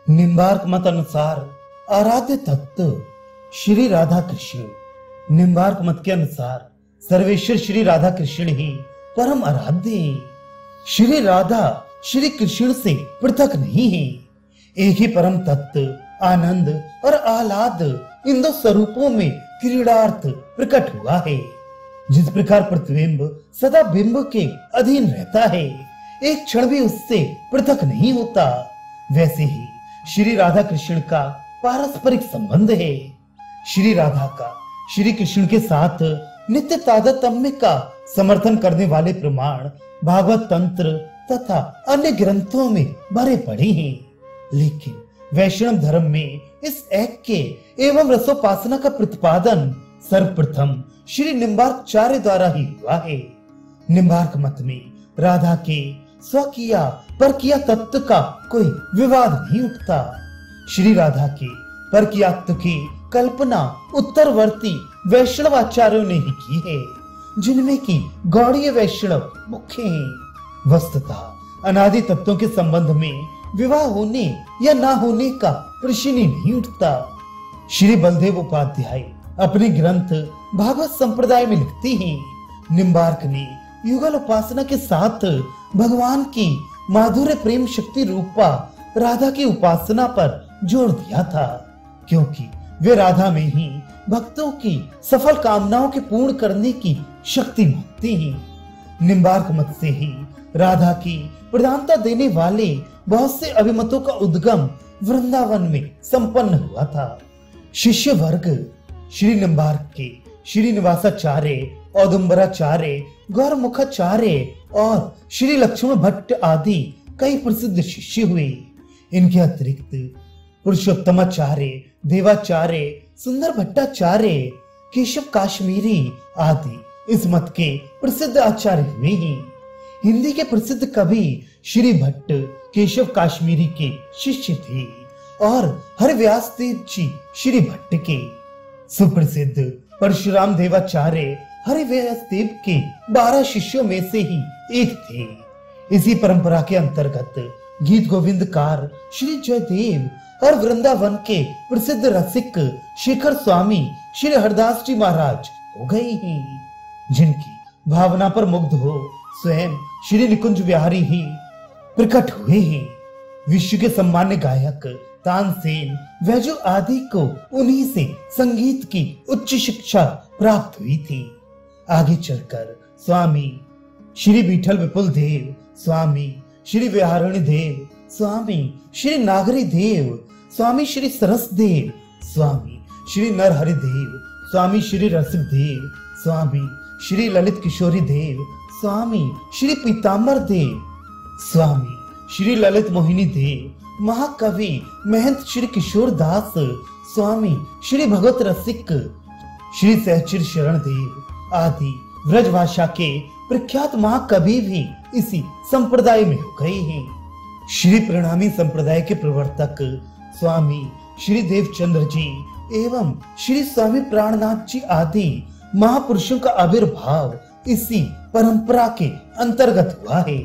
निम्बार्क मत अनुसार आराध्य तत्व श्री राधा कृष्ण। निम्बार्क मत के अनुसार सर्वेश्वर श्री राधा कृष्ण ही परम आराध्य हैं। श्री राधा श्री कृष्ण से पृथक नहीं है। एक ही परम तत्व आनंद और आह्लाद इन दो स्वरूपों में क्रीड़ार्थ प्रकट हुआ है। जिस प्रकार प्रतिबिंब सदा बिंब के अधीन रहता है, एक क्षण भी उससे पृथक नहीं होता, वैसे ही श्री राधा कृष्ण का पारस्परिक संबंध है। श्री राधा का श्री कृष्ण के साथ नित्य तादात्म्य का समर्थन करने वाले प्रमाण भागवत तंत्र तथा अन्य ग्रंथों में भरे पड़े हैं, लेकिन वैष्णव धर्म में इस ऐक्य एवं रसोपासना का प्रतिपादन सर्वप्रथम श्री निम्बार्काचार्य द्वारा ही हुआ है। निम्बार्क मत में राधा के स्वकीय परकीय तत्व का कोई विवाद नहीं उठता। श्री राधा के परकीयत्व की कल्पना उत्तरवर्ती वैष्णव आचार्यों ने ही की है, जिनमें की गौड़ीय वैष्णव मुख्य हैं। वस्तुतः अनादि तत्वों के संबंध में विवाह होने या ना होने का प्रश्न ही नहीं उठता। श्री बलदेव उपाध्याय अपने ग्रंथ भागवत संप्रदाय में लिखते हैं, निम्बार्क ने युगल उपासना के साथ भगवान की माधुर्य प्रेम शक्ति रूपा राधा की उपासना पर जोर दिया था, क्योंकि वे राधा में ही भक्तों की सफल कामनाओं के पूर्ण करने की शक्ति मानते हैं। निम्बार्क मत से ही राधा की प्रधानता देने वाले बहुत से अभिमतों का उद्गम वृंदावन में संपन्न हुआ था। शिष्य वर्ग श्री निम्बार्क के श्री निवासाचार्य, औदुंबराचार्य, गौरमुखाचार्य और श्री लक्ष्मण भट्ट आदि कई प्रसिद्ध शिष्य हुए। इनके अतिरिक्त पुरुषोत्तमाचार्य, देवाचार्य, सुंदर भट्टाचार्य, केशव काश्मीरी आदि इस मत के प्रसिद्ध आचार्य हुए हैं। हिंदी के प्रसिद्ध कवि श्री भट्ट केशव काश्मीरी के शिष्य थे और हरिव्यास देव जी श्री भट्ट के। सुप्रसिद्ध परशुराम देवाचार्य हरिव्यास देव के 12 शिष्यों में से ही एक थे। इसी परंपरा के अंतर्गत गीत गोविंदकार श्री जयदेव और वृंदावन के प्रसिद्ध रसिक शेखर स्वामी श्री हरदास जी महाराज हो गए हैं, जिनकी भावना पर मुग्ध हो स्वयं श्री निकुंज बिहारी ही प्रकट हुए हैं। विश्व के सम्मान्य गायक तानसेन, वैजू आदि को उन्हीं से संगीत की उच्च शिक्षा प्राप्त हुई थी। आगे चलकर स्वामी श्री विठल विपुल देव, स्वामी श्री विहारणी देव, स्वामी श्री नागरी देव, स्वामी श्री सरस देव, स्वामी श्री नरहरि देव, स्वामी श्री रसिक देव, स्वामी श्री ललित किशोरी देव, स्वामी श्री पीताम्बर देव, स्वामी श्री ललित मोहिनी देव, महाकवि महंत श्री किशोर दास, स्वामी श्री भगवत रसिक, श्री सहचर शरण देव आदि ब्रजभाषा के प्रख्यात महाकवि भी इसी संप्रदाय में हो गए हैं। श्री प्रणामी संप्रदाय के प्रवर्तक स्वामी श्री देवचंद्र जी एवं श्री स्वामी प्राणनाथ जी आदि महापुरुषों का आविर्भाव इसी परंपरा के अंतर्गत हुआ है।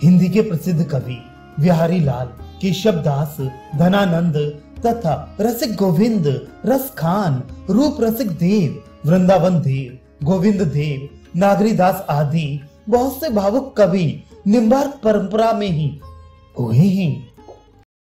हिंदी के प्रसिद्ध कवि बिहारी लाल, केशव दास, धनानंद तथा रसिक गोविंद, रस खान, रूप रसिक देव, वृंदावन देव, गोविंद देव, नागरीदास आदि बहुत से भावुक कवि निम्बार्क परंपरा में ही हुए हैं।